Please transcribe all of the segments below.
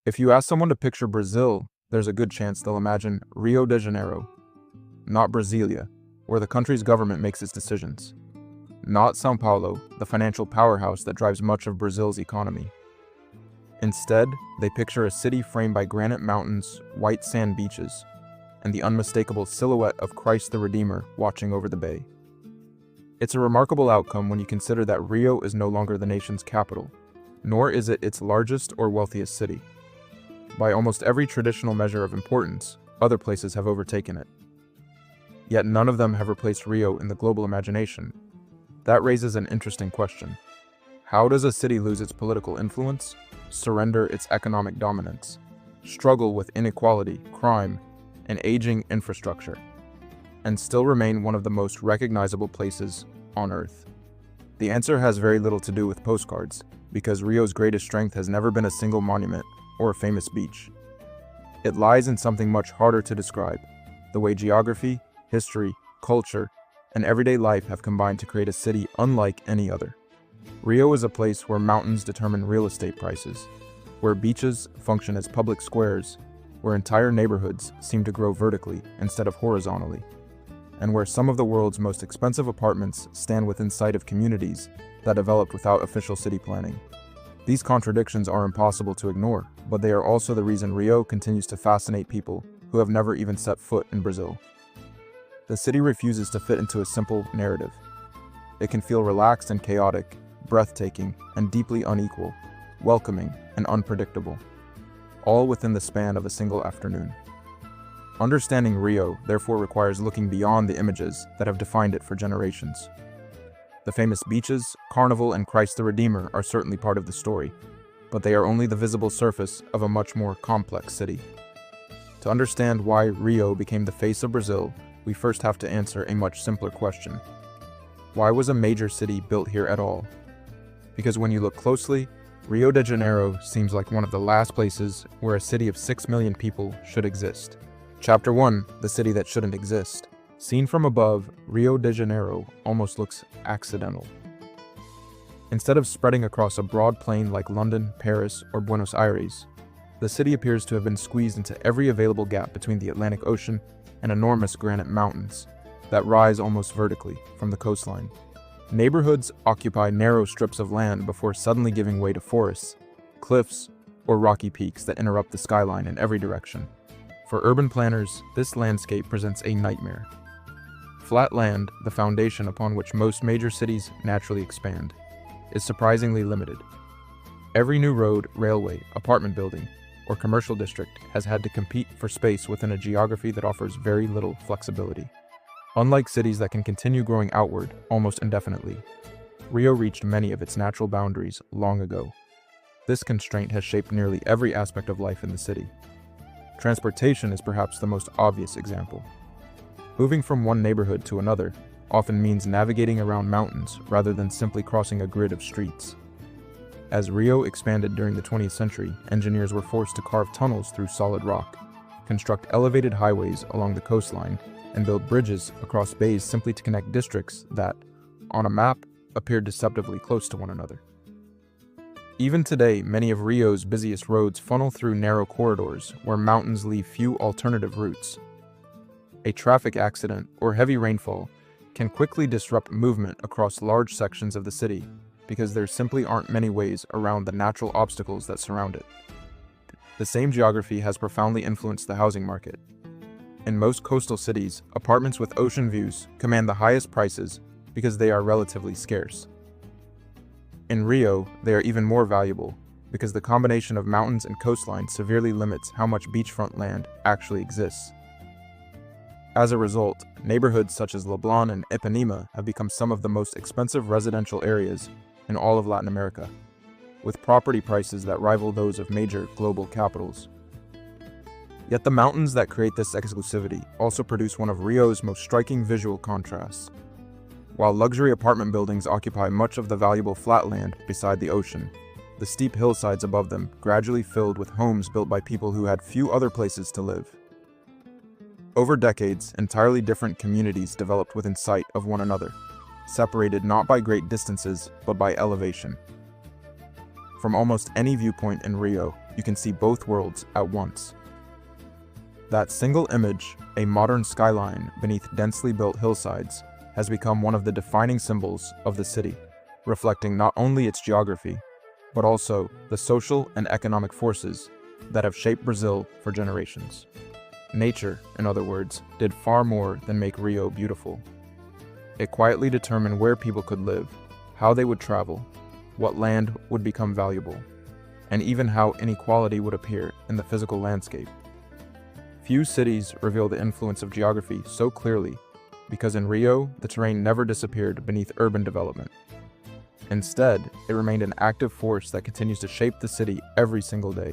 If you ask someone to picture Brazil, there's a good chance they'll imagine Rio de Janeiro, not Brasilia, where the country's government makes its decisions. Not São Paulo, the financial powerhouse that drives much of Brazil's economy. Instead, they picture a city framed by granite mountains, white sand beaches, and the unmistakable silhouette of Christ the Redeemer watching over the bay. It's a remarkable outcome when you consider that Rio is no longer the nation's capital, nor is it its largest or wealthiest city. By almost every traditional measure of importance, other places have overtaken it. Yet none of them have replaced Rio in the global imagination. That raises an interesting question. How does a city lose its political influence, surrender its economic dominance, struggle with inequality, crime, and aging infrastructure, and still remain one of the most recognizable places on Earth? The answer has very little to do with postcards, because Rio's greatest strength has never been a single monument or a famous beach. It lies in something much harder to describe: the way geography, history, culture, and everyday life have combined to create a city unlike any other. Rio is a place where mountains determine real estate prices, where beaches function as public squares, where entire neighborhoods seem to grow vertically instead of horizontally, and where some of the world's most expensive apartments stand within sight of communities that developed without official city planning. These contradictions are impossible to ignore, but they are also the reason Rio continues to fascinate people who have never even set foot in Brazil. The city refuses to fit into a simple narrative. It can feel relaxed and chaotic, breathtaking and deeply unequal, welcoming and unpredictable, all within the span of a single afternoon. Understanding Rio, therefore, requires looking beyond the images that have defined it for generations. The famous beaches, Carnival, and Christ the Redeemer are certainly part of the story, but they are only the visible surface of a much more complex city. To understand why Rio became the face of Brazil, we first have to answer a much simpler question. Why was a major city built here at all? Because when you look closely, Rio de Janeiro seems like one of the last places where a city of 6 million people should exist. Chapter 1, the city that shouldn't exist. Seen from above, Rio de Janeiro almost looks accidental. Instead of spreading across a broad plain like London, Paris, or Buenos Aires, the city appears to have been squeezed into every available gap between the Atlantic Ocean and enormous granite mountains that rise almost vertically from the coastline. Neighborhoods occupy narrow strips of land before suddenly giving way to forests, cliffs, or rocky peaks that interrupt the skyline in every direction. For urban planners, this landscape presents a nightmare. Flat land, the foundation upon which most major cities naturally expand, is surprisingly limited. Every new road, railway, apartment building, or commercial district has had to compete for space within a geography that offers very little flexibility. Unlike cities that can continue growing outward almost indefinitely, Rio reached many of its natural boundaries long ago. This constraint has shaped nearly every aspect of life in the city. Transportation is perhaps the most obvious example. Moving from one neighborhood to another often means navigating around mountains rather than simply crossing a grid of streets. As Rio expanded during the 20th century, engineers were forced to carve tunnels through solid rock, construct elevated highways along the coastline, and build bridges across bays simply to connect districts that, on a map, appeared deceptively close to one another. Even today, many of Rio's busiest roads funnel through narrow corridors where mountains leave few alternative routes. A traffic accident or heavy rainfall can quickly disrupt movement across large sections of the city because there simply aren't many ways around the natural obstacles that surround it. The same geography has profoundly influenced the housing market. In most coastal cities, apartments with ocean views command the highest prices because they are relatively scarce. In Rio, they are even more valuable because the combination of mountains and coastline severely limits how much beachfront land actually exists. As a result, neighborhoods such as Leblon and Ipanema have become some of the most expensive residential areas in all of Latin America, with property prices that rival those of major global capitals. Yet the mountains that create this exclusivity also produce one of Rio's most striking visual contrasts. While luxury apartment buildings occupy much of the valuable flat land beside the ocean, the steep hillsides above them gradually filled with homes built by people who had few other places to live. Over decades, entirely different communities developed within sight of one another, separated not by great distances, but by elevation. From almost any viewpoint in Rio, you can see both worlds at once. That single image, a modern skyline beneath densely built hillsides, has become one of the defining symbols of the city, reflecting not only its geography, but also the social and economic forces that have shaped Brazil for generations. Nature, in other words, did far more than make Rio beautiful. It quietly determined where people could live, how they would travel, what land would become valuable, and even how inequality would appear in the physical landscape. Few cities reveal the influence of geography so clearly, because in Rio, the terrain never disappeared beneath urban development. Instead, it remained an active force that continues to shape the city every single day.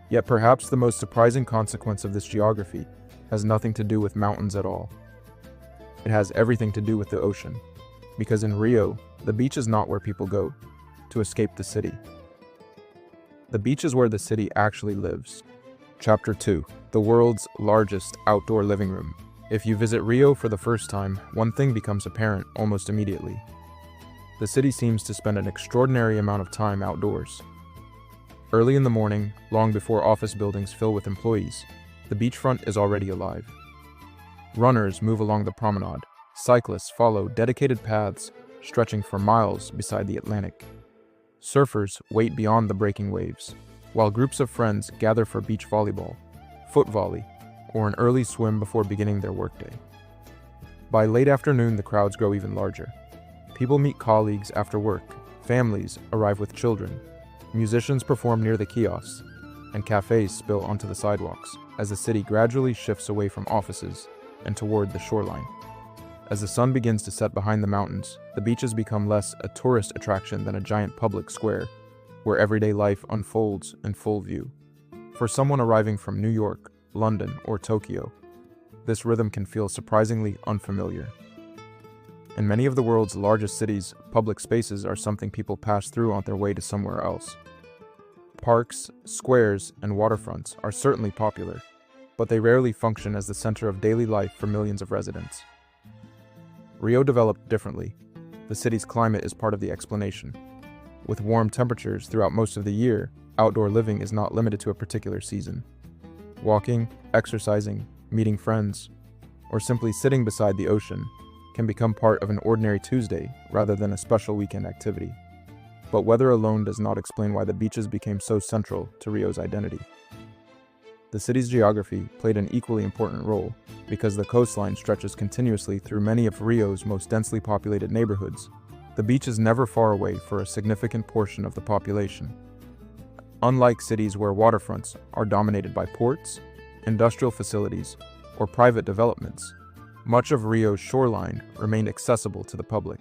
Yet perhaps the most surprising consequence of this geography has nothing to do with mountains at all. It has everything to do with the ocean, because in Rio, the beach is not where people go to escape the city. The beach is where the city actually lives. Chapter 2: The world's largest outdoor living room. If you visit Rio for the first time, one thing becomes apparent almost immediately. The city seems to spend an extraordinary amount of time outdoors. Early in the morning, long before office buildings fill with employees, the beachfront is already alive. Runners move along the promenade. Cyclists follow dedicated paths stretching for miles beside the Atlantic. Surfers wait beyond the breaking waves, while groups of friends gather for beach volleyball, foot volley, or an early swim before beginning their workday. By late afternoon, the crowds grow even larger. People meet colleagues after work, families arrive with children, musicians perform near the kiosks, and cafes spill onto the sidewalks as the city gradually shifts away from offices and toward the shoreline. As the sun begins to set behind the mountains, the beaches become less a tourist attraction than a giant public square, where everyday life unfolds in full view. For someone arriving from New York, London, or Tokyo, this rhythm can feel surprisingly unfamiliar. In many of the world's largest cities, public spaces are something people pass through on their way to somewhere else. Parks, squares, and waterfronts are certainly popular, but they rarely function as the center of daily life for millions of residents. Rio developed differently. The city's climate is part of the explanation. With warm temperatures throughout most of the year, outdoor living is not limited to a particular season. Walking, exercising, meeting friends, or simply sitting beside the ocean can become part of an ordinary Tuesday rather than a special weekend activity. But weather alone does not explain why the beaches became so central to Rio's identity. The city's geography played an equally important role because the coastline stretches continuously through many of Rio's most densely populated neighborhoods. The beach is never far away for a significant portion of the population. Unlike cities where waterfronts are dominated by ports, industrial facilities, or private developments, much of Rio's shoreline remained accessible to the public.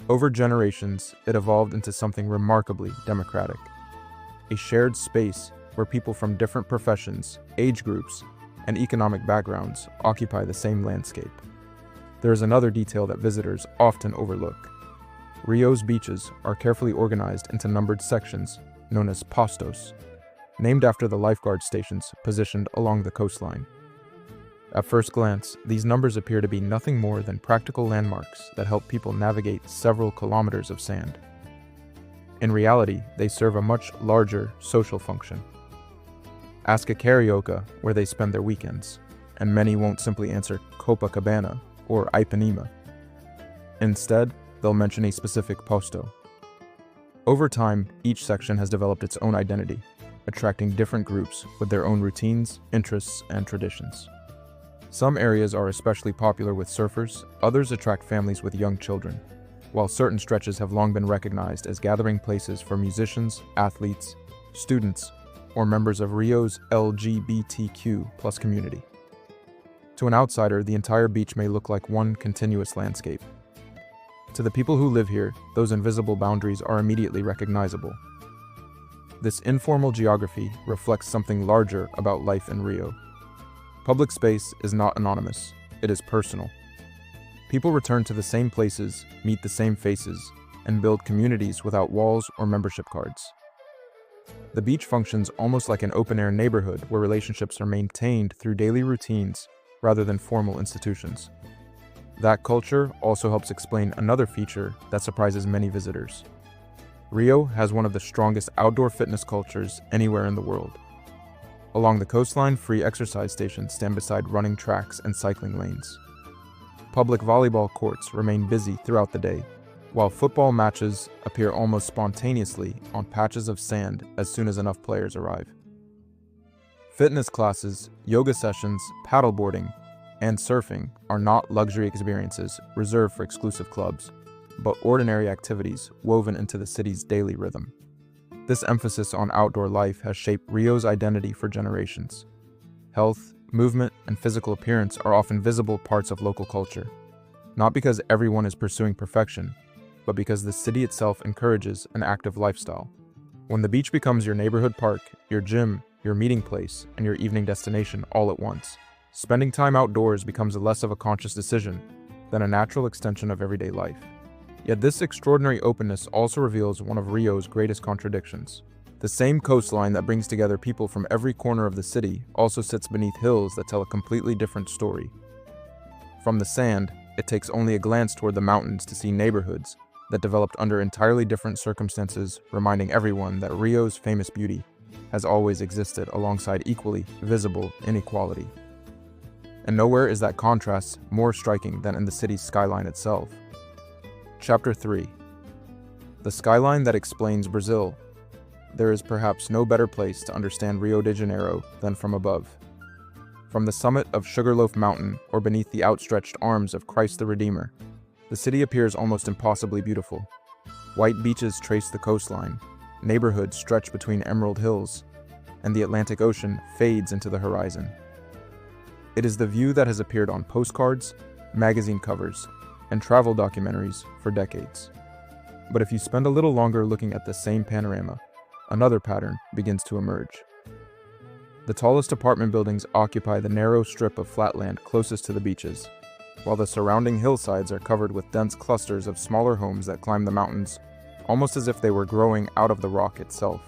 Over generations, it evolved into something remarkably democratic, a shared space where people from different professions, age groups, and economic backgrounds occupy the same landscape. There is another detail that visitors often overlook. Rio's beaches are carefully organized into numbered sections known as postos, named after the lifeguard stations positioned along the coastline. At first glance, these numbers appear to be nothing more than practical landmarks that help people navigate several kilometers of sand. In reality, they serve a much larger social function. Ask a carioca where they spend their weekends, and many won't simply answer Copacabana or Ipanema. Instead, they'll mention a specific posto. Over time, each section has developed its own identity, attracting different groups with their own routines, interests, and traditions. Some areas are especially popular with surfers, others attract families with young children, while certain stretches have long been recognized as gathering places for musicians, athletes, students, or members of Rio's LGBTQ+ community. To an outsider, the entire beach may look like one continuous landscape. To the people who live here, those invisible boundaries are immediately recognizable. This informal geography reflects something larger about life in Rio. Public space is not anonymous, it is personal. People return to the same places, meet the same faces, and build communities without walls or membership cards. The beach functions almost like an open-air neighborhood where relationships are maintained through daily routines rather than formal institutions. That culture also helps explain another feature that surprises many visitors: Rio has one of the strongest outdoor fitness cultures anywhere in the world. Along the coastline, free exercise stations stand beside running tracks and cycling lanes. Public volleyball courts remain busy throughout the day, while football matches appear almost spontaneously on patches of sand as soon as enough players arrive. Fitness classes, yoga sessions, paddleboarding, and surfing are not luxury experiences reserved for exclusive clubs, but ordinary activities woven into the city's daily rhythm. This emphasis on outdoor life has shaped Rio's identity for generations. Health, movement, and physical appearance are often visible parts of local culture, not because everyone is pursuing perfection, but because the city itself encourages an active lifestyle. When the beach becomes your neighborhood park, your gym, your meeting place, and your evening destination all at once, spending time outdoors becomes less of a conscious decision than a natural extension of everyday life. Yet this extraordinary openness also reveals one of Rio's greatest contradictions. The same coastline that brings together people from every corner of the city also sits beneath hills that tell a completely different story. From the sand, it takes only a glance toward the mountains to see neighborhoods that developed under entirely different circumstances, reminding everyone that Rio's famous beauty has always existed alongside equally visible inequality. And nowhere is that contrast more striking than in the city's skyline itself. Chapter 3. The skyline that explains Brazil. There is perhaps no better place to understand Rio de Janeiro than from above. From the summit of Sugarloaf Mountain or beneath the outstretched arms of Christ the Redeemer, the city appears almost impossibly beautiful. White beaches trace the coastline, neighborhoods stretch between emerald hills, and the Atlantic Ocean fades into the horizon. It is the view that has appeared on postcards, magazine covers, and travel documentaries for decades. But if you spend a little longer looking at the same panorama, another pattern begins to emerge. The tallest apartment buildings occupy the narrow strip of flatland closest to the beaches, while the surrounding hillsides are covered with dense clusters of smaller homes that climb the mountains, almost as if they were growing out of the rock itself.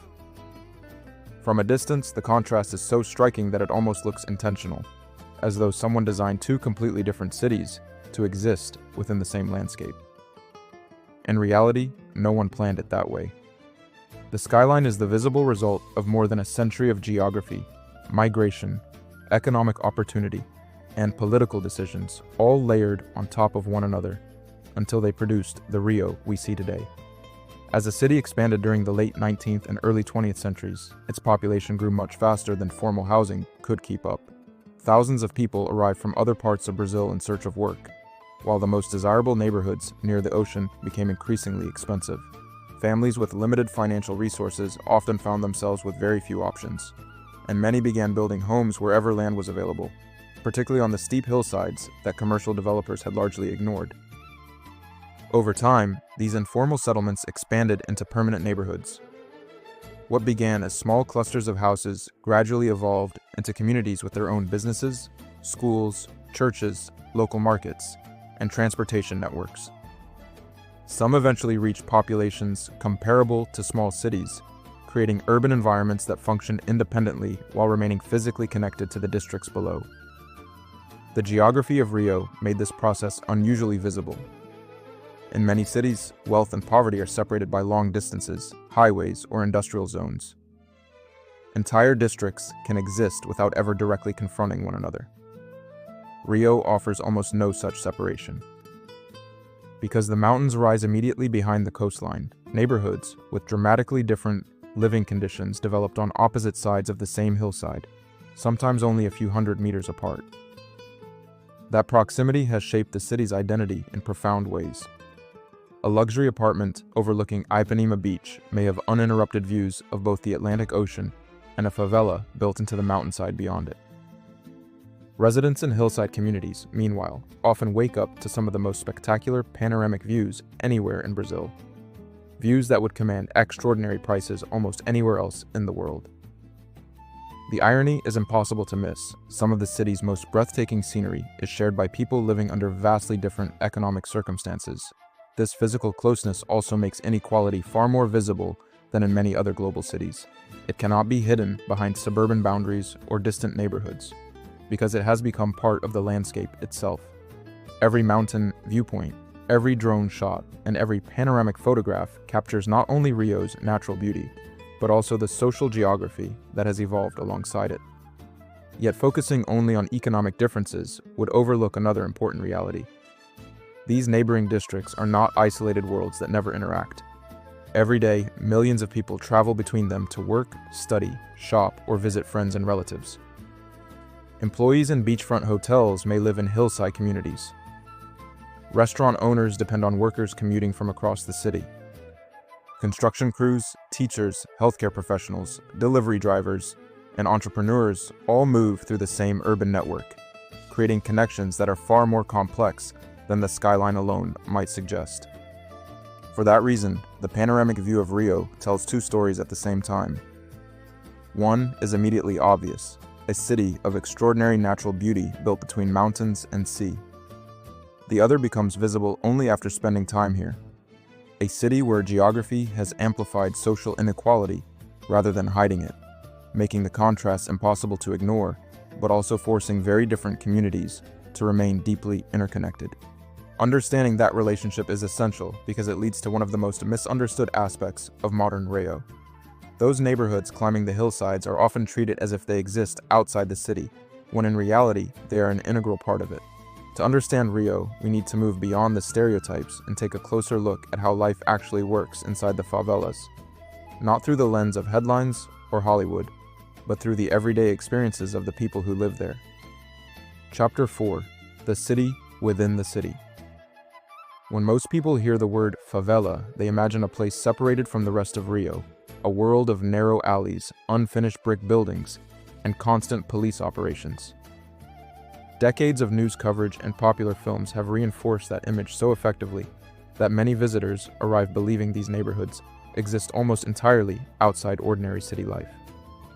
From a distance, the contrast is so striking that it almost looks intentional, as though someone designed two completely different cities to exist within the same landscape. In reality, no one planned it that way. The skyline is the visible result of more than a century of geography, migration, economic opportunity, and political decisions, all layered on top of one another, until they produced the Rio we see today. As the city expanded during the late 19th and early 20th centuries, its population grew much faster than formal housing could keep up. Thousands of people arrived from other parts of Brazil in search of work, while the most desirable neighborhoods near the ocean became increasingly expensive. Families with limited financial resources often found themselves with very few options, and many began building homes wherever land was available, particularly on the steep hillsides that commercial developers had largely ignored. Over time, these informal settlements expanded into permanent neighborhoods. What began as small clusters of houses gradually evolved into communities with their own businesses, schools, churches, local markets, and transportation networks. Some eventually reached populations comparable to small cities, creating urban environments that functioned independently while remaining physically connected to the districts below. The geography of Rio made this process unusually visible. In many cities, wealth and poverty are separated by long distances, highways, or industrial zones. Entire districts can exist without ever directly confronting one another. Rio offers almost no such separation. Because the mountains rise immediately behind the coastline, neighborhoods with dramatically different living conditions developed on opposite sides of the same hillside, sometimes only a few hundred meters apart. That proximity has shaped the city's identity in profound ways. A luxury apartment overlooking Ipanema Beach may have uninterrupted views of both the Atlantic Ocean and a favela built into the mountainside beyond it. Residents in hillside communities, meanwhile, often wake up to some of the most spectacular panoramic views anywhere in Brazil. Views that would command extraordinary prices almost anywhere else in the world. The irony is impossible to miss. Some of the city's most breathtaking scenery is shared by people living under vastly different economic circumstances. This physical closeness also makes inequality far more visible than in many other global cities. It cannot be hidden behind suburban boundaries or distant neighborhoods, because it has become part of the landscape itself. Every mountain, viewpoint, Every drone shot and every panoramic photograph captures not only Rio's natural beauty, but also the social geography that has evolved alongside it. Yet focusing only on economic differences would overlook another important reality. These neighboring districts are not isolated worlds that never interact. Every day, millions of people travel between them to work, study, shop, or visit friends and relatives. Employees in beachfront hotels may live in hillside communities. Restaurant owners depend on workers commuting from across the city. Construction crews, teachers, healthcare professionals, delivery drivers, and entrepreneurs all move through the same urban network, creating connections that are far more complex than the skyline alone might suggest. For that reason, the panoramic view of Rio tells two stories at the same time. One is immediately obvious, a city of extraordinary natural beauty built between mountains and sea. The other becomes visible only after spending time here. A city where geography has amplified social inequality rather than hiding it, making the contrast impossible to ignore, but also forcing very different communities to remain deeply interconnected. Understanding that relationship is essential because it leads to one of the most misunderstood aspects of modern Rio. Those neighborhoods climbing the hillsides are often treated as if they exist outside the city, when in reality, they are an integral part of it. To understand Rio, we need to move beyond the stereotypes and take a closer look at how life actually works inside the favelas. Not through the lens of headlines or Hollywood, but through the everyday experiences of the people who live there. Chapter 4: The City Within the City. When most people hear the word favela, they imagine a place separated from the rest of Rio, a world of narrow alleys, unfinished brick buildings, and constant police operations. Decades of news coverage and popular films have reinforced that image so effectively that many visitors arrive believing these neighborhoods exist almost entirely outside ordinary city life.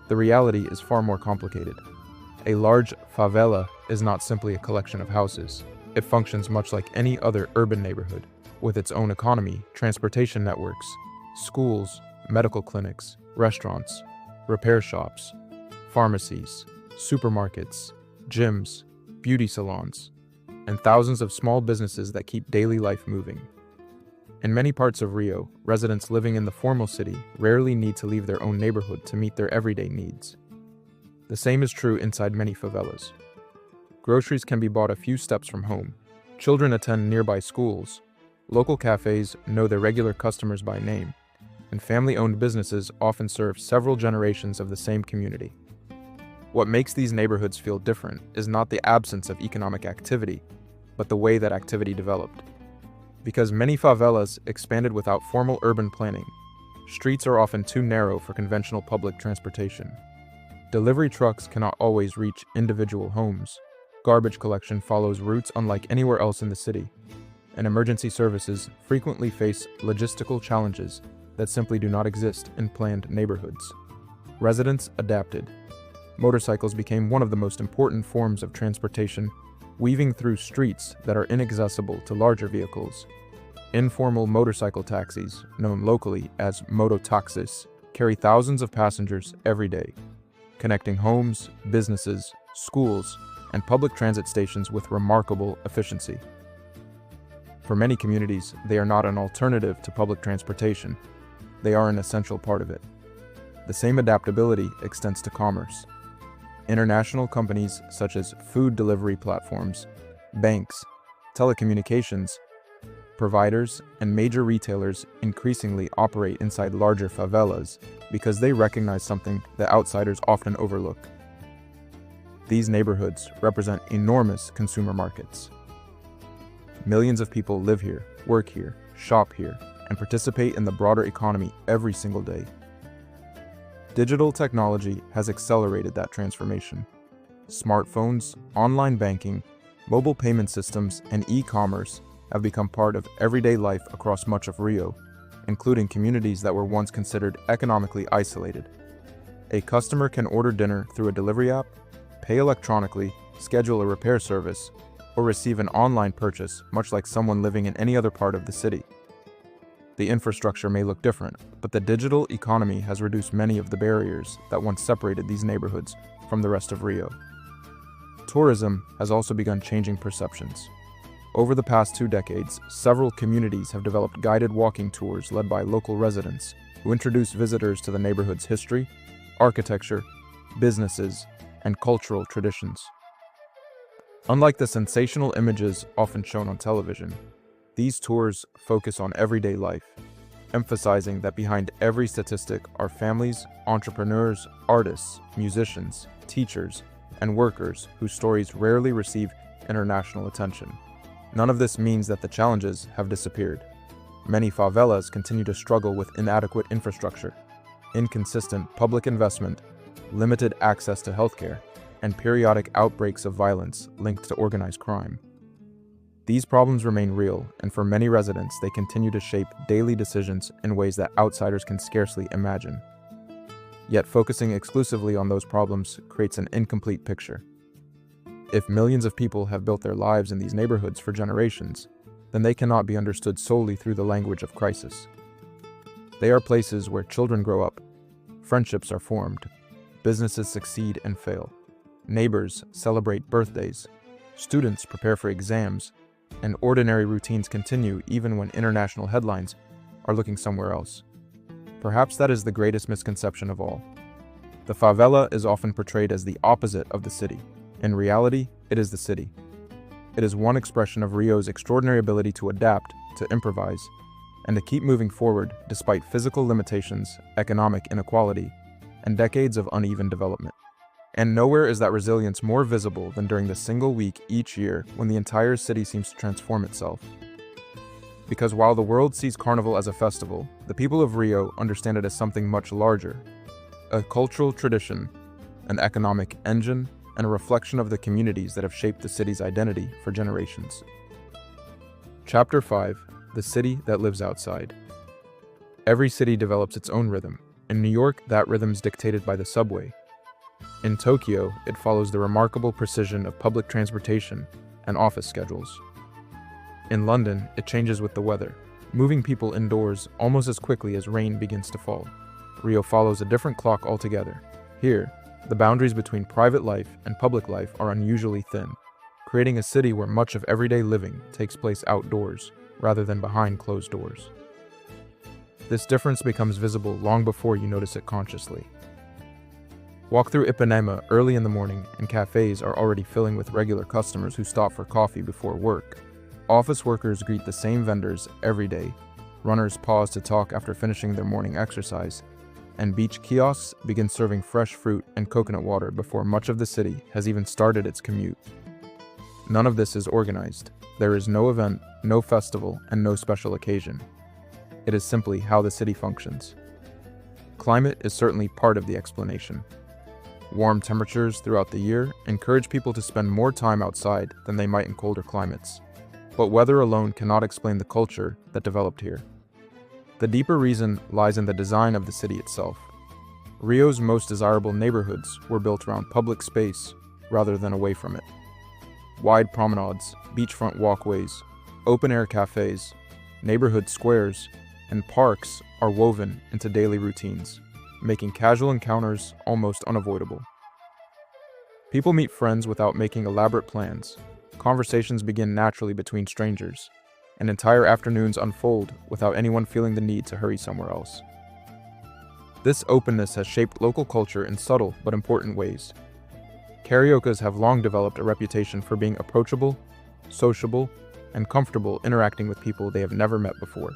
The reality is far more complicated. A large favela is not simply a collection of houses. It functions much like any other urban neighborhood, with its own economy, transportation networks, schools, medical clinics, restaurants, repair shops, pharmacies, supermarkets, gyms, beauty salons, and thousands of small businesses that keep daily life moving. In many parts of Rio, residents living in the formal city rarely need to leave their own neighborhood to meet their everyday needs. The same is true inside many favelas. Groceries can be bought a few steps from home. Children attend nearby schools. Local cafes know their regular customers by name, and family-owned businesses often serve several generations of the same community. What makes these neighborhoods feel different is not the absence of economic activity, but the way that activity developed. Because many favelas expanded without formal urban planning, streets are often too narrow for conventional public transportation. Delivery trucks cannot always reach individual homes. Garbage collection follows routes unlike anywhere else in the city, and emergency services frequently face logistical challenges that simply do not exist in planned neighborhoods. Residents adapted. Motorcycles became one of the most important forms of transportation, weaving through streets that are inaccessible to larger vehicles. Informal motorcycle taxis, known locally as mototaxis, carry thousands of passengers every day, connecting homes, businesses, schools, and public transit stations with remarkable efficiency. For many communities, they are not an alternative to public transportation. They are an essential part of it. The same adaptability extends to commerce. International companies such as food delivery platforms, banks, telecommunications providers, and major retailers increasingly operate inside larger favelas because they recognize something that outsiders often overlook. These neighborhoods represent enormous consumer markets. Millions of people live here, work here, shop here, and participate in the broader economy every single day. Digital technology has accelerated that transformation. Smartphones, online banking, mobile payment systems, and e-commerce have become part of everyday life across much of Rio, including communities that were once considered economically isolated. A customer can order dinner through a delivery app, pay electronically, schedule a repair service, or receive an online purchase, much like someone living in any other part of the city. The infrastructure may look different, but the digital economy has reduced many of the barriers that once separated these neighborhoods from the rest of Rio. Tourism has also begun changing perceptions. Over the past 2 decades, several communities have developed guided walking tours led by local residents who introduce visitors to the neighborhood's history, architecture, businesses, and cultural traditions. Unlike the sensational images often shown on television, these tours focus on everyday life, emphasizing that behind every statistic are families, entrepreneurs, artists, musicians, teachers, and workers whose stories rarely receive international attention. None of this means that the challenges have disappeared. Many favelas continue to struggle with inadequate infrastructure, inconsistent public investment, limited access to healthcare, and periodic outbreaks of violence linked to organized crime. These problems remain real, and for many residents, they continue to shape daily decisions in ways that outsiders can scarcely imagine. Yet focusing exclusively on those problems creates an incomplete picture. If millions of people have built their lives in these neighborhoods for generations, then they cannot be understood solely through the language of crisis. They are places where children grow up, friendships are formed, businesses succeed and fail, neighbors celebrate birthdays, students prepare for exams, and ordinary routines continue even when international headlines are looking somewhere else. Perhaps that is the greatest misconception of all. The favela is often portrayed as the opposite of the city. In reality, it is the city. It is one expression of Rio's extraordinary ability to adapt, to improvise, and to keep moving forward despite physical limitations, economic inequality, and decades of uneven development. And nowhere is that resilience more visible than during the single week each year when the entire city seems to transform itself. Because while the world sees Carnival as a festival, the people of Rio understand it as something much larger, a cultural tradition, an economic engine, and a reflection of the communities that have shaped the city's identity for generations. Chapter 5: The City That Lives Outside. Every city develops its own rhythm. In New York, that rhythm is dictated by the subway. In Tokyo, it follows the remarkable precision of public transportation and office schedules. In London, it changes with the weather, moving people indoors almost as quickly as rain begins to fall. Rio follows a different clock altogether. Here, the boundaries between private life and public life are unusually thin, creating a city where much of everyday living takes place outdoors, rather than behind closed doors. This difference becomes visible long before you notice it consciously. Walk through Ipanema early in the morning, and cafes are already filling with regular customers who stop for coffee before work. Office workers greet the same vendors every day, runners pause to talk after finishing their morning exercise, and beach kiosks begin serving fresh fruit and coconut water before much of the city has even started its commute. None of this is organized. There is no event, no festival, and no special occasion. It is simply how the city functions. Climate is certainly part of the explanation. Warm temperatures throughout the year encourage people to spend more time outside than they might in colder climates. But weather alone cannot explain the culture that developed here. The deeper reason lies in the design of the city itself. Rio's most desirable neighborhoods were built around public space rather than away from it. Wide promenades, beachfront walkways, open-air cafes, neighborhood squares, and parks are woven into daily routines, making casual encounters almost unavoidable. People meet friends without making elaborate plans. Conversations begin naturally between strangers, and entire afternoons unfold without anyone feeling the need to hurry somewhere else. This openness has shaped local culture in subtle but important ways. Cariocas have long developed a reputation for being approachable, sociable, and comfortable interacting with people they have never met before.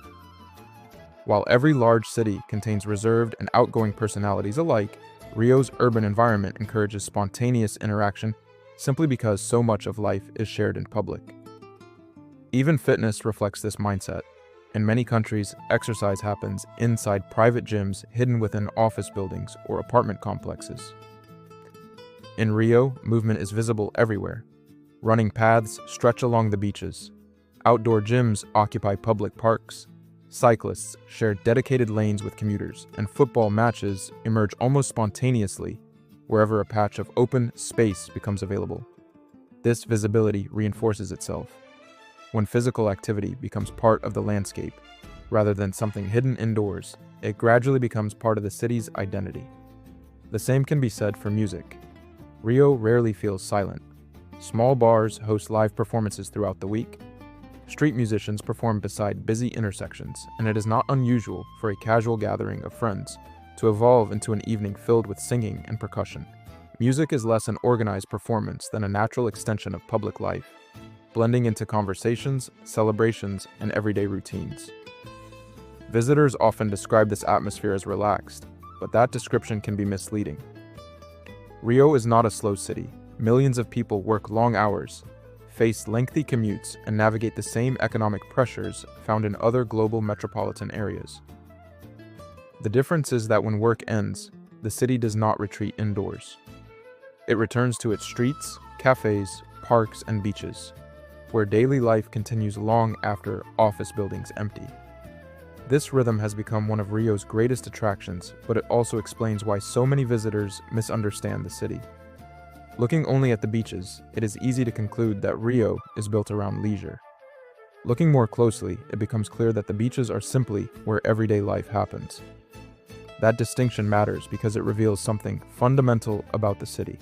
While every large city contains reserved and outgoing personalities alike, Rio's urban environment encourages spontaneous interaction simply because so much of life is shared in public. Even fitness reflects this mindset. In many countries, exercise happens inside private gyms hidden within office buildings or apartment complexes. In Rio, movement is visible everywhere. Running paths stretch along the beaches. Outdoor gyms occupy public parks. Cyclists share dedicated lanes with commuters, and football matches emerge almost spontaneously wherever a patch of open space becomes available. This visibility reinforces itself. When physical activity becomes part of the landscape, rather than something hidden indoors, it gradually becomes part of the city's identity. The same can be said for music. Rio rarely feels silent. Small bars host live performances throughout the week. Street musicians perform beside busy intersections, and it is not unusual for a casual gathering of friends to evolve into an evening filled with singing and percussion. Music is less an organized performance than a natural extension of public life, blending into conversations, celebrations, and everyday routines. Visitors often describe this atmosphere as relaxed, but that description can be misleading. Rio is not a slow city. Millions of people work long hours, face lengthy commutes, and navigate the same economic pressures found in other global metropolitan areas. The difference is that when work ends, the city does not retreat indoors. It returns to its streets, cafes, parks, and beaches, where daily life continues long after office buildings empty. This rhythm has become one of Rio's greatest attractions, but it also explains why so many visitors misunderstand the city. Looking only at the beaches, it is easy to conclude that Rio is built around leisure. Looking more closely, it becomes clear that the beaches are simply where everyday life happens. That distinction matters because it reveals something fundamental about the city.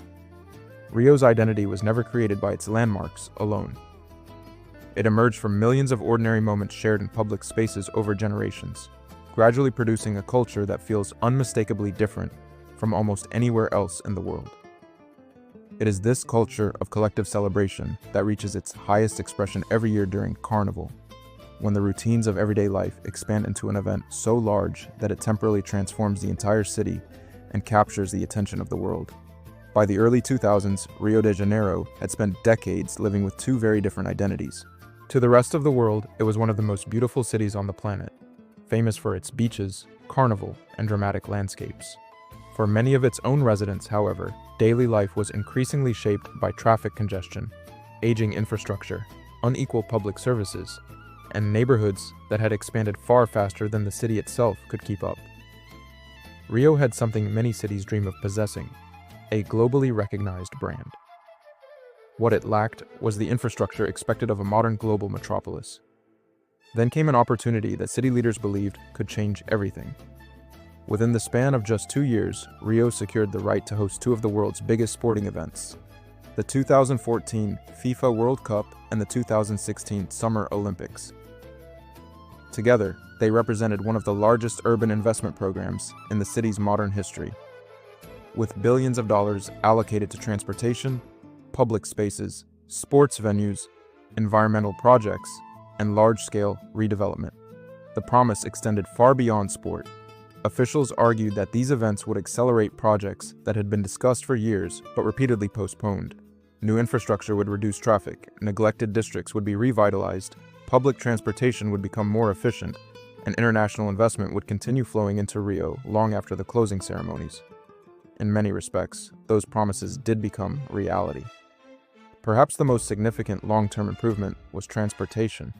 Rio's identity was never created by its landmarks alone. It emerged from millions of ordinary moments shared in public spaces over generations, gradually producing a culture that feels unmistakably different from almost anywhere else in the world. It is this culture of collective celebration that reaches its highest expression every year during Carnival, when the routines of everyday life expand into an event so large that it temporarily transforms the entire city and captures the attention of the world. By the early 2000s, Rio de Janeiro had spent decades living with two very different identities. To the rest of the world, it was one of the most beautiful cities on the planet, famous for its beaches, carnival, and dramatic landscapes. For many of its own residents, however, daily life was increasingly shaped by traffic congestion, aging infrastructure, unequal public services, and neighborhoods that had expanded far faster than the city itself could keep up. Rio had something many cities dream of possessing: a globally recognized brand. What it lacked was the infrastructure expected of a modern global metropolis. Then came an opportunity that city leaders believed could change everything. Within the span of just 2 years, Rio secured the right to host two of the world's biggest sporting events: the 2014 FIFA World Cup and the 2016 Summer Olympics. Together, they represented one of the largest urban investment programs in the city's modern history, with billions of dollars allocated to transportation, public spaces, sports venues, environmental projects, and large-scale redevelopment. The promise extended far beyond sport. Officials argued that these events would accelerate projects that had been discussed for years but repeatedly postponed. New infrastructure would reduce traffic, neglected districts would be revitalized, public transportation would become more efficient, and international investment would continue flowing into Rio long after the closing ceremonies. In many respects, those promises did become reality. Perhaps the most significant long-term improvement was transportation.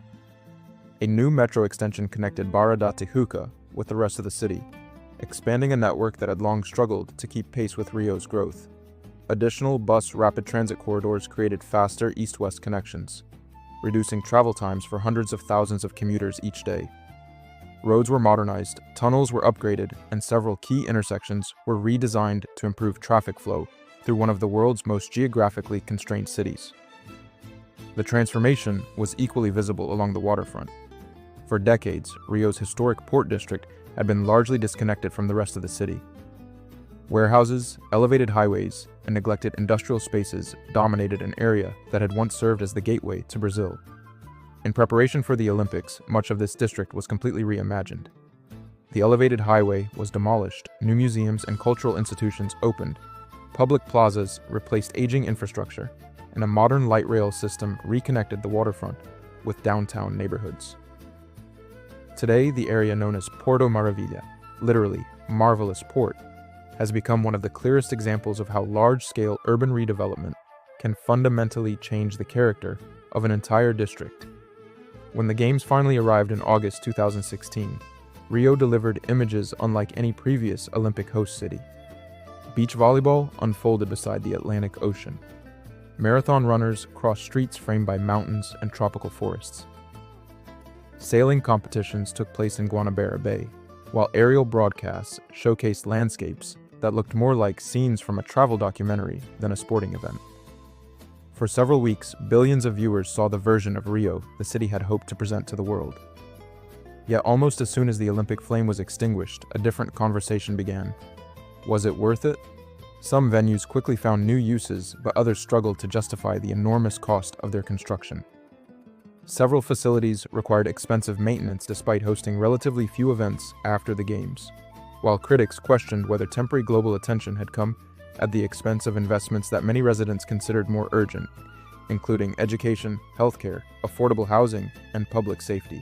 A new metro extension connected Barra da Tijuca with the rest of the city, expanding a network that had long struggled to keep pace with Rio's growth. Additional bus rapid transit corridors created faster east-west connections, reducing travel times for hundreds of thousands of commuters each day. Roads were modernized, tunnels were upgraded, and several key intersections were redesigned to improve traffic flow through one of the world's most geographically constrained cities. The transformation was equally visible along the waterfront. For decades, Rio's historic port district had been largely disconnected from the rest of the city. Warehouses, elevated highways, and neglected industrial spaces dominated an area that had once served as the gateway to Brazil. In preparation for the Olympics, much of this district was completely reimagined. The elevated highway was demolished, new museums and cultural institutions opened, public plazas replaced aging infrastructure, and a modern light rail system reconnected the waterfront with downtown neighborhoods. Today, the area known as Porto Maravilha, literally marvelous port, has become one of the clearest examples of how large-scale urban redevelopment can fundamentally change the character of an entire district. When the Games finally arrived in August 2016, Rio delivered images unlike any previous Olympic host city. Beach volleyball unfolded beside the Atlantic Ocean. Marathon runners crossed streets framed by mountains and tropical forests. Sailing competitions took place in Guanabara Bay, while aerial broadcasts showcased landscapes that looked more like scenes from a travel documentary than a sporting event. For several weeks, billions of viewers saw the version of Rio the city had hoped to present to the world. Yet almost as soon as the Olympic flame was extinguished, a different conversation began. Was it worth it? Some venues quickly found new uses, but others struggled to justify the enormous cost of their construction. Several facilities required expensive maintenance despite hosting relatively few events after the Games, while critics questioned whether temporary global attention had come at the expense of investments that many residents considered more urgent, including education, healthcare, affordable housing, and public safety.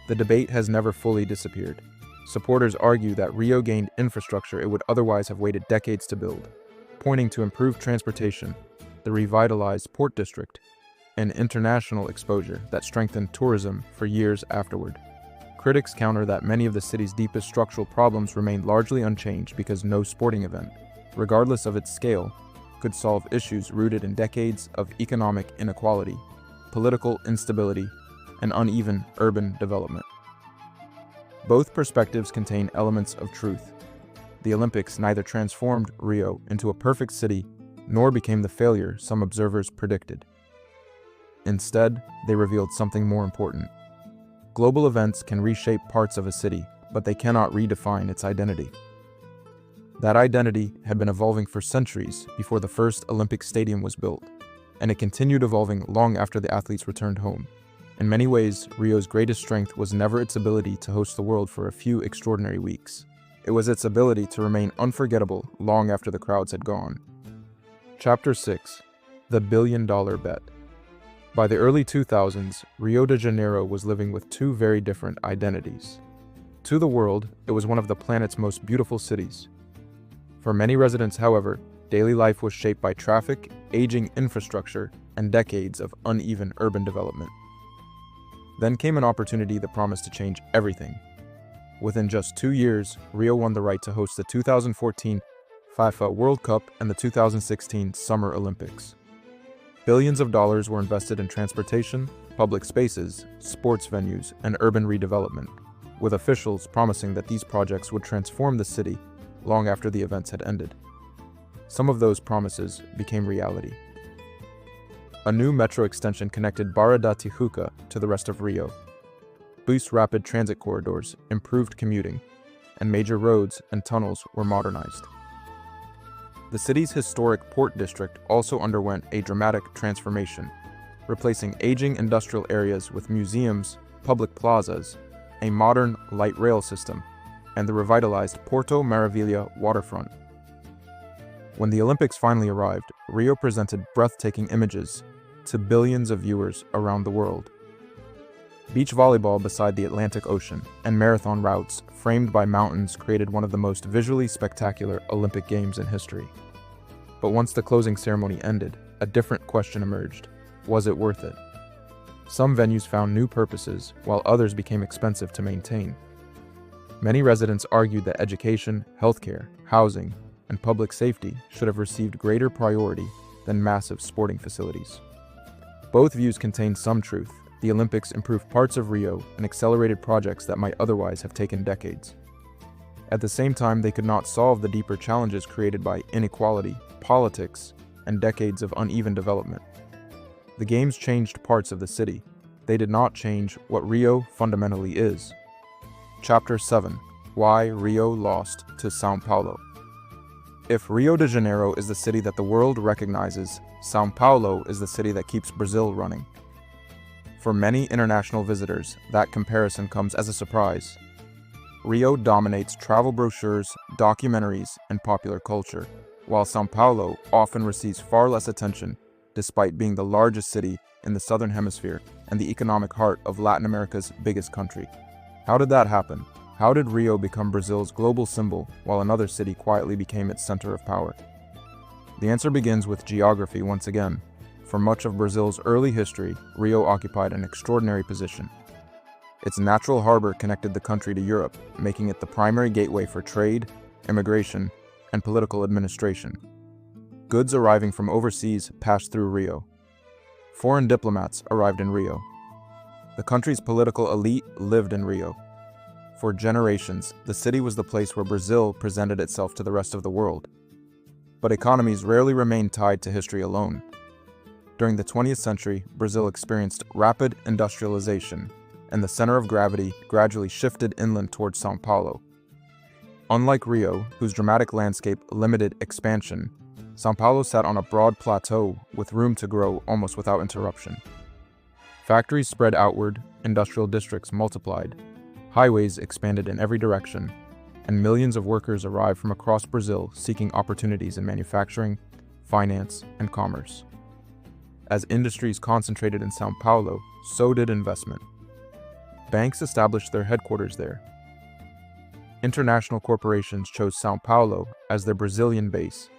The debate has never fully disappeared. Supporters argue that Rio gained infrastructure it would otherwise have waited decades to build, pointing to improved transportation, the revitalized port district, and international exposure that strengthened tourism for years afterward. Critics counter that many of the city's deepest structural problems remained largely unchanged because no sporting event, regardless of its scale, could solve issues rooted in decades of economic inequality, political instability, and uneven urban development. Both perspectives contain elements of truth. The Olympics neither transformed Rio into a perfect city nor became the failure some observers predicted. Instead, they revealed something more important. Global events can reshape parts of a city, but they cannot redefine its identity. That identity had been evolving for centuries before the first Olympic stadium was built, and it continued evolving long after the athletes returned home. In many ways, Rio's greatest strength was never its ability to host the world for a few extraordinary weeks. It was its ability to remain unforgettable long after the crowds had gone. Chapter 6: The Billion-Dollar Bet. By the early 2000s, Rio de Janeiro was living with two very different identities. To the world, it was one of the planet's most beautiful cities. For many residents, however, daily life was shaped by traffic, aging infrastructure, and decades of uneven urban development. Then came an opportunity that promised to change everything. Within just 2 years, Rio won the right to host the 2014 FIFA World Cup and the 2016 Summer Olympics. Billions of dollars were invested in transportation, public spaces, sports venues, and urban redevelopment, with officials promising that these projects would transform the city long after the events had ended. Some of those promises became reality. A new metro extension connected Barra da Tijuca to the rest of Rio. Bus rapid transit corridors improved commuting, and major roads and tunnels were modernized. The city's historic port district also underwent a dramatic transformation, replacing aging industrial areas with museums, public plazas, a modern light rail system, and the revitalized Porto Maravilha waterfront. When the Olympics finally arrived, Rio presented breathtaking images to billions of viewers around the world. Beach volleyball beside the Atlantic Ocean and marathon routes framed by mountains created one of the most visually spectacular Olympic Games in history. But once the closing ceremony ended, a different question emerged. Was it worth it? Some venues found new purposes, while others became expensive to maintain. Many residents argued that education, healthcare, housing, and public safety should have received greater priority than massive sporting facilities. Both views contained some truth. The Olympics improved parts of Rio and accelerated projects that might otherwise have taken decades. At the same time, they could not solve the deeper challenges created by inequality, politics, and decades of uneven development. The Games changed parts of the city. They did not change what Rio fundamentally is. Chapter 7: Why Rio Lost to São Paulo. If Rio de Janeiro is the city that the world recognizes, São Paulo is the city that keeps Brazil running. For many international visitors, that comparison comes as a surprise. Rio dominates travel brochures, documentaries, and popular culture, while São Paulo often receives far less attention, despite being the largest city in the Southern Hemisphere and the economic heart of Latin America's biggest country. How did that happen? How did Rio become Brazil's global symbol while another city quietly became its center of power? The answer begins with geography once again. For much of Brazil's early history, Rio occupied an extraordinary position. Its natural harbor connected the country to Europe, making it the primary gateway for trade, immigration, and political administration. Goods arriving from overseas passed through Rio. Foreign diplomats arrived in Rio. The country's political elite lived in Rio. For generations, the city was the place where Brazil presented itself to the rest of the world. But economies rarely remained tied to history alone. During the 20th century, Brazil experienced rapid industrialization, and the center of gravity gradually shifted inland towards São Paulo. Unlike Rio, whose dramatic landscape limited expansion, São Paulo sat on a broad plateau with room to grow almost without interruption. Factories spread outward, industrial districts multiplied, highways expanded in every direction, and millions of workers arrived from across Brazil seeking opportunities in manufacturing, finance, and commerce. As industries concentrated in São Paulo, so did investment. Banks established their headquarters there. International corporations chose São Paulo as their Brazilian base.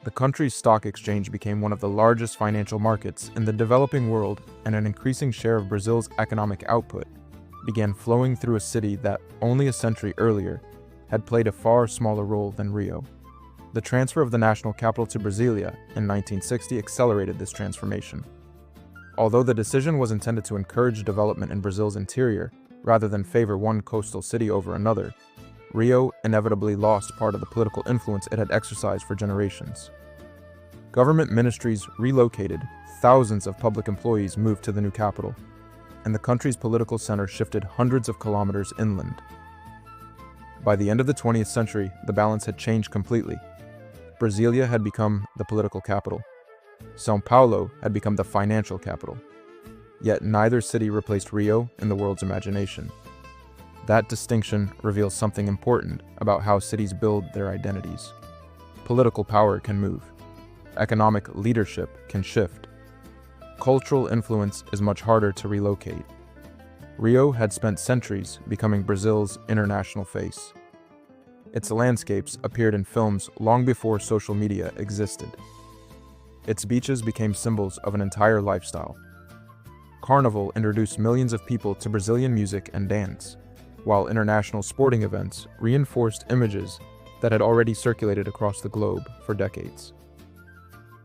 The country's stock exchange became one of the largest financial markets in the developing world, and an increasing share of Brazil's economic output began flowing through a city that, only a century earlier, had played a far smaller role than Rio. The transfer of the national capital to Brasília in 1960 accelerated this transformation. Although the decision was intended to encourage development in Brazil's interior rather than favor one coastal city over another, Rio inevitably lost part of the political influence it had exercised for generations. Government ministries relocated, thousands of public employees moved to the new capital, and the country's political center shifted hundreds of kilometers inland. By the end of the 20th century, the balance had changed completely. Brasília had become the political capital. São Paulo had become the financial capital. Yet neither city replaced Rio in the world's imagination. That distinction reveals something important about how cities build their identities. Political power can move. Economic leadership can shift. Cultural influence is much harder to relocate. Rio had spent centuries becoming Brazil's international face. Its landscapes appeared in films long before social media existed. Its beaches became symbols of an entire lifestyle. Carnival introduced millions of people to Brazilian music and dance, while international sporting events reinforced images that had already circulated across the globe for decades.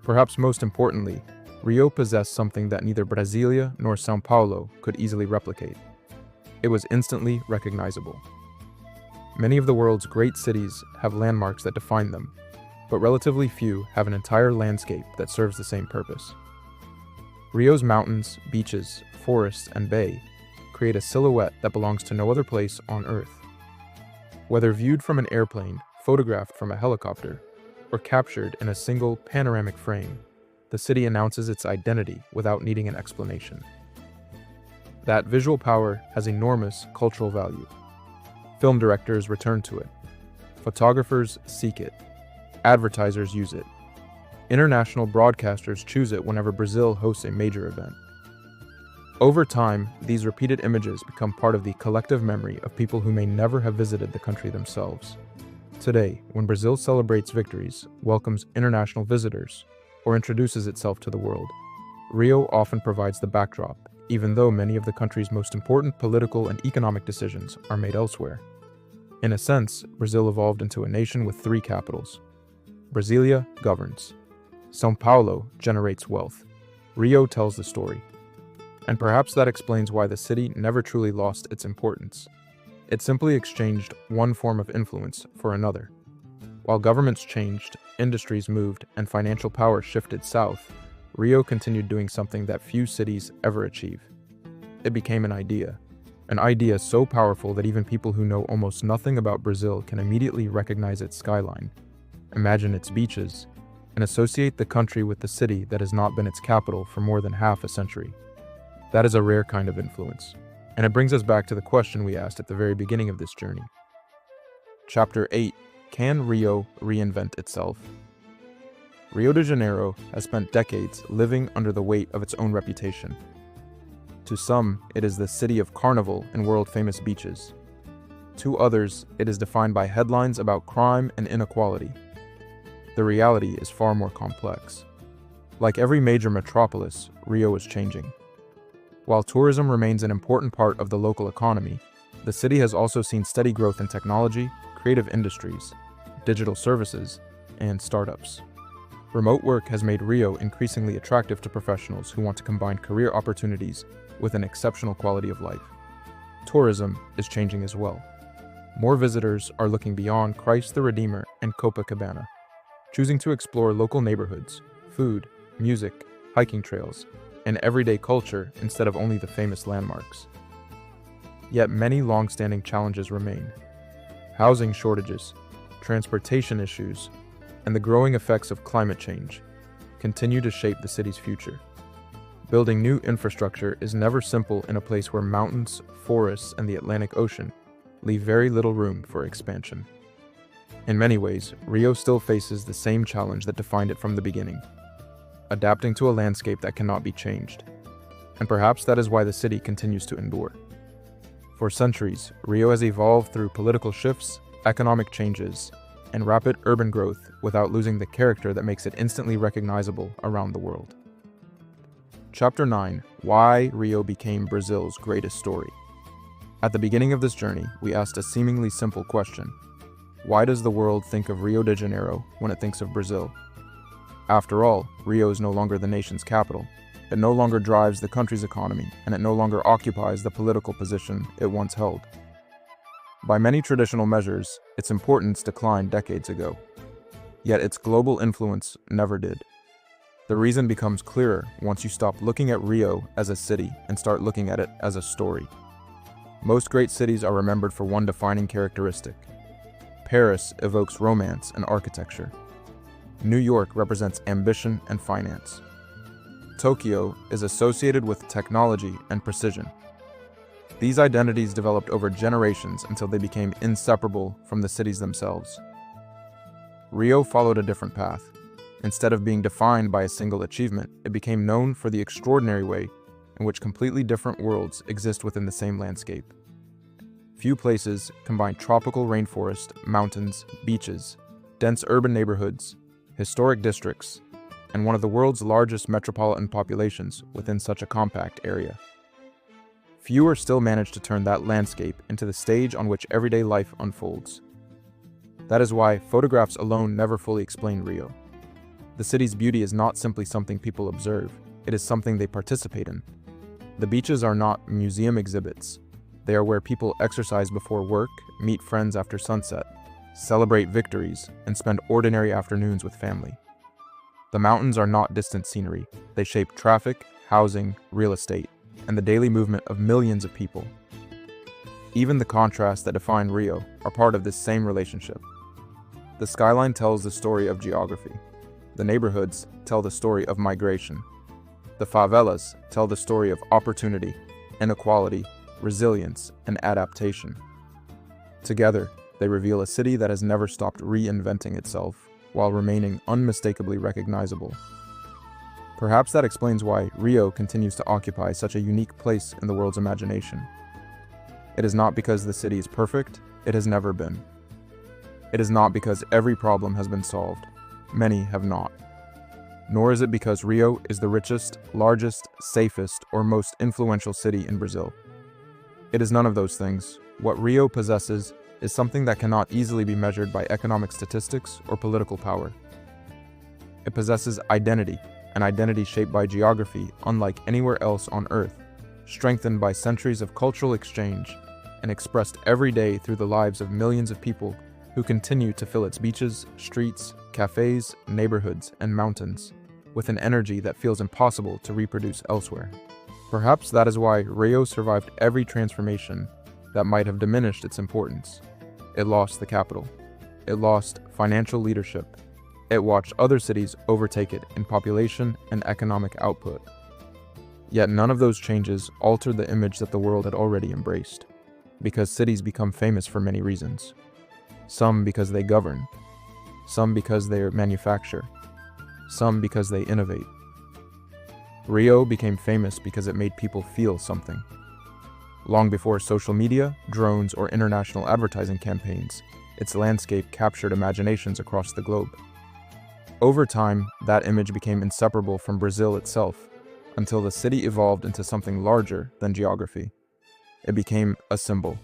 Perhaps most importantly, Rio possessed something that neither Brasília nor São Paulo could easily replicate. It was instantly recognizable. Many of the world's great cities have landmarks that define them, but relatively few have an entire landscape that serves the same purpose. Rio's mountains, beaches, forests, and bay create a silhouette that belongs to no other place on Earth. Whether viewed from an airplane, photographed from a helicopter, or captured in a single panoramic frame, the city announces its identity without needing an explanation. That visual power has enormous cultural value. Film directors return to it. Photographers seek it. Advertisers use it. International broadcasters choose it whenever Brazil hosts a major event. Over time, these repeated images become part of the collective memory of people who may never have visited the country themselves. Today, when Brazil celebrates victories, welcomes international visitors, or introduces itself to the world, Rio often provides the backdrop, even though many of the country's most important political and economic decisions are made elsewhere. In a sense, Brazil evolved into a nation with three capitals. Brasília governs. São Paulo generates wealth. Rio tells the story. And perhaps that explains why the city never truly lost its importance. It simply exchanged one form of influence for another. While governments changed, industries moved, and financial power shifted south, Rio continued doing something that few cities ever achieve. It became an idea so powerful that even people who know almost nothing about Brazil can immediately recognize its skyline, imagine its beaches, and associate the country with the city that has not been its capital for more than half a century. That is a rare kind of influence, and it brings us back to the question we asked at the very beginning of this journey. Chapter 8: Can Rio reinvent itself? Rio de Janeiro has spent decades living under the weight of its own reputation. To some, it is the city of Carnival and world-famous beaches. To others, it is defined by headlines about crime and inequality. The reality is far more complex. Like every major metropolis, Rio is changing. While tourism remains an important part of the local economy, the city has also seen steady growth in technology, creative industries, digital services, and startups. Remote work has made Rio increasingly attractive to professionals who want to combine career opportunities with an exceptional quality of life. Tourism is changing as well. More visitors are looking beyond Christ the Redeemer and Copacabana, choosing to explore local neighborhoods, food, music, hiking trails, and everyday culture instead of only the famous landmarks. Yet many long-standing challenges remain. Housing shortages, transportation issues, and the growing effects of climate change continue to shape the city's future. Building new infrastructure is never simple in a place where mountains, forests, and the Atlantic Ocean leave very little room for expansion. In many ways, Rio still faces the same challenge that defined it from the beginning: adapting to a landscape that cannot be changed. And perhaps that is why the city continues to endure. For centuries, Rio has evolved through political shifts, economic changes, and rapid urban growth without losing the character that makes it instantly recognizable around the world. Chapter 9: Why Rio Became Brazil's Greatest Story. At the beginning of this journey, we asked a seemingly simple question: why does the world think of Rio de Janeiro when it thinks of Brazil? After all, Rio is no longer the nation's capital. It no longer drives the country's economy, and it no longer occupies the political position it once held. By many traditional measures, its importance declined decades ago. Yet its global influence never did. The reason becomes clearer once you stop looking at Rio as a city and start looking at it as a story. Most great cities are remembered for one defining characteristic. Paris evokes romance and architecture. New York represents ambition and finance. Tokyo is associated with technology and precision. These identities developed over generations until they became inseparable from the cities themselves. Rio followed a different path. Instead of being defined by a single achievement, it became known for the extraordinary way in which completely different worlds exist within the same landscape. Few places combine tropical rainforest, mountains, beaches, dense urban neighborhoods, historic districts, and one of the world's largest metropolitan populations within such a compact area. Fewer still manage to turn that landscape into the stage on which everyday life unfolds. That is why photographs alone never fully explain Rio. The city's beauty is not simply something people observe, it is something they participate in. The beaches are not museum exhibits. They are where people exercise before work, meet friends after sunset, celebrate victories, and spend ordinary afternoons with family. The mountains are not distant scenery. They shape traffic, housing, real estate, and the daily movement of millions of people. Even the contrasts that define Rio are part of this same relationship. The skyline tells the story of geography. The neighborhoods tell the story of migration. The favelas tell the story of opportunity, inequality, resilience, and adaptation. Together, they reveal a city that has never stopped reinventing itself while remaining unmistakably recognizable. Perhaps that explains why Rio continues to occupy such a unique place in the world's imagination. It is not because the city is perfect, it has never been. It is not because every problem has been solved. Many have not. Nor is it because Rio is the richest, largest, safest, or most influential city in Brazil. It is none of those things. What Rio possesses is something that cannot easily be measured by economic statistics or political power. It possesses identity, an identity shaped by geography unlike anywhere else on Earth, strengthened by centuries of cultural exchange, and expressed every day through the lives of millions of people who continue to fill its beaches, streets, cafes, neighborhoods, and mountains with an energy that feels impossible to reproduce elsewhere. Perhaps that is why Rio survived every transformation that might have diminished its importance. It lost the capital. It lost financial leadership. It watched other cities overtake it in population and economic output. Yet none of those changes altered the image that the world had already embraced, because cities become famous for many reasons. Some because they govern, some because they manufacture, some because they innovate. Rio became famous because it made people feel something. Long before social media, drones, or international advertising campaigns, its landscape captured imaginations across the globe. Over time, that image became inseparable from Brazil itself, until the city evolved into something larger than geography. It became a symbol,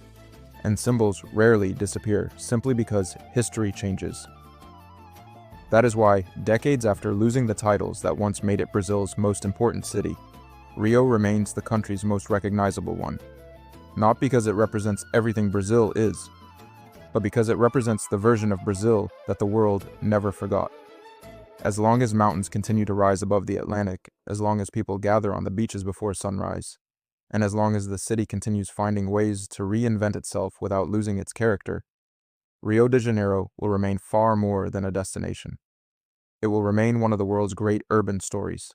and symbols rarely disappear simply because history changes. That is why, decades after losing the titles that once made it Brazil's most important city, Rio remains the country's most recognizable one. Not because it represents everything Brazil is, but because it represents the version of Brazil that the world never forgot. As long as mountains continue to rise above the Atlantic, as long as people gather on the beaches before sunrise, and as long as the city continues finding ways to reinvent itself without losing its character, Rio de Janeiro will remain far more than a destination. It will remain one of the world's great urban stories.